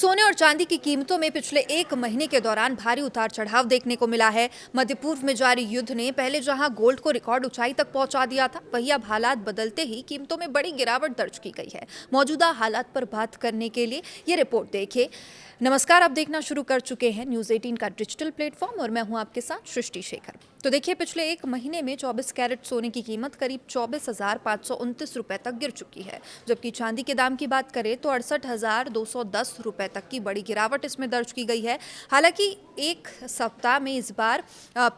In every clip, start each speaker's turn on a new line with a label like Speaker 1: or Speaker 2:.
Speaker 1: सोने और चांदी की कीमतों में पिछले एक महीने के दौरान भारी उतार चढ़ाव देखने को मिला है। मध्य पूर्व में जारी युद्ध ने पहले जहां गोल्ड को रिकॉर्ड ऊंचाई तक पहुंचा दिया था, वहीं अब हालात बदलते ही कीमतों में बड़ी गिरावट दर्ज की गई है। मौजूदा हालात पर बात करने के लिए ये रिपोर्ट देखिए। नमस्कार, आप देखना शुरू कर चुके हैं न्यूज़ 18 का डिजिटल प्लेटफॉर्म और मैं हूं आपके साथ सृष्टि शेखर। तो देखिए, पिछले एक महीने में 24 कैरेट सोने की कीमत करीब 24,529 रुपए तक गिर चुकी है, जबकि चांदी के दाम की बात करें तो 68,210 रुपए तक की बड़ी गिरावट इसमें दर्ज की गई है। हालांकि एक सप्ताह में इस बार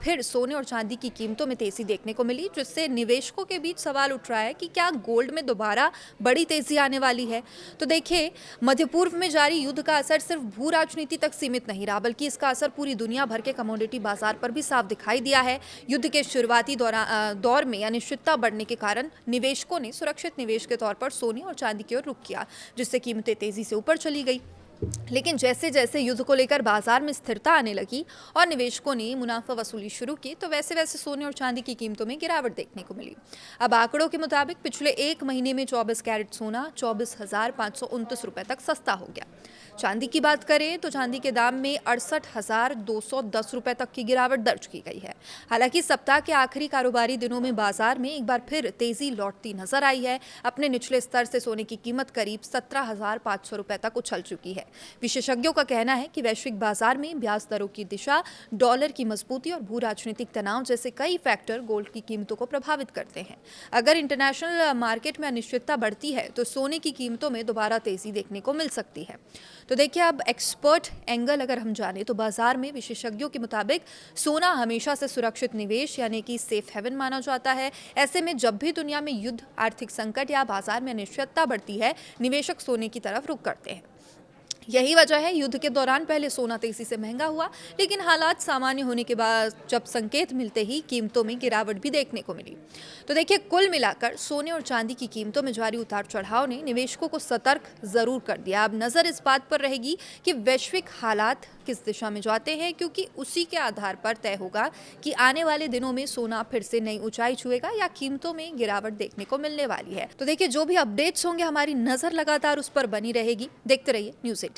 Speaker 1: फिर सोने और चांदी की कीमतों में तेजी देखने को मिली, जिससे निवेशकों के बीच सवाल उठ रहा है कि क्या गोल्ड में दोबारा बड़ी तेजी आने वाली है। तो देखिए, मध्य पूर्व में जारी युद्ध का असर सिर्फ भू राजनीति तक सीमित नहीं रहा, बल्कि इसका असर पूरी दुनिया भर के कमोडिटी बाजार पर भी साफ दिखाई दिया है। युद्ध के शुरुआती दौर में अनिश्चितता बढ़ने के कारण निवेशकों ने सुरक्षित निवेश के तौर पर सोने और चांदी की ओर रुख किया, जिससे कीमतें तेजी से ऊपर चली गई। लेकिन जैसे जैसे युद्ध को लेकर बाजार में स्थिरता आने लगी और निवेशकों ने मुनाफा वसूली शुरू की, तो वैसे वैसे सोने और चांदी की कीमतों में गिरावट देखने को मिली। अब आंकड़ों के मुताबिक पिछले एक महीने में 24 कैरेट सोना 24,529 रुपए तक सस्ता हो गया। चांदी की बात करें तो चांदी के दाम में 68,210 रुपए तक की गिरावट दर्ज की गई है। हालांकि सप्ताह के आखिरी कारोबारी दिनों में बाजार में एक बार फिर तेजी लौटती नजर आई है। अपने निचले स्तर से सोने की कीमत करीब 17,500 रुपए तक उछल चुकी है। विशेषज्ञों का कहना है कि वैश्विक बाजार में ब्याज दरों की दिशा, डॉलर की मजबूती और भू राजनीतिक तनाव जैसे कई फैक्टर गोल्ड की कीमतों को प्रभावित करते हैं। अगर इंटरनेशनल मार्केट में अनिश्चितता बढ़ती है तो सोने की कीमतों में दोबारा तेजी देखने को मिल सकती है। तो देखिए, अब एक्सपर्ट एंगल अगर हम जाने तो बाजार में विशेषज्ञों के मुताबिक सोना हमेशा से सुरक्षित निवेश यानी कि सेफ हेवन माना जाता है। ऐसे में जब भी दुनिया में युद्ध, आर्थिक संकट या बाजार में अनिश्चितता बढ़ती है, निवेशक सोने की तरफ रुख करते हैं। यही वजह है युद्ध के दौरान पहले सोना तेजी से महंगा हुआ, लेकिन हालात सामान्य होने के बाद जब संकेत मिलते ही कीमतों में गिरावट भी देखने को मिली। तो देखिए, कुल मिलाकर सोने और चांदी की कीमतों में जारी उतार चढ़ाव ने निवेशकों को सतर्क जरूर कर दिया। अब नजर इस बात पर रहेगी कि वैश्विक हालात किस दिशा में जाते हैं, क्योंकि उसी के आधार पर तय होगा कि आने वाले दिनों में सोना फिर से नई ऊंचाई छुएगा या कीमतों में गिरावट देखने को मिलने वाली है। तो देखिए, जो भी अपडेट्स होंगे हमारी नजर लगातार उस पर बनी रहेगी। देखते रहिए न्यूज़ 18।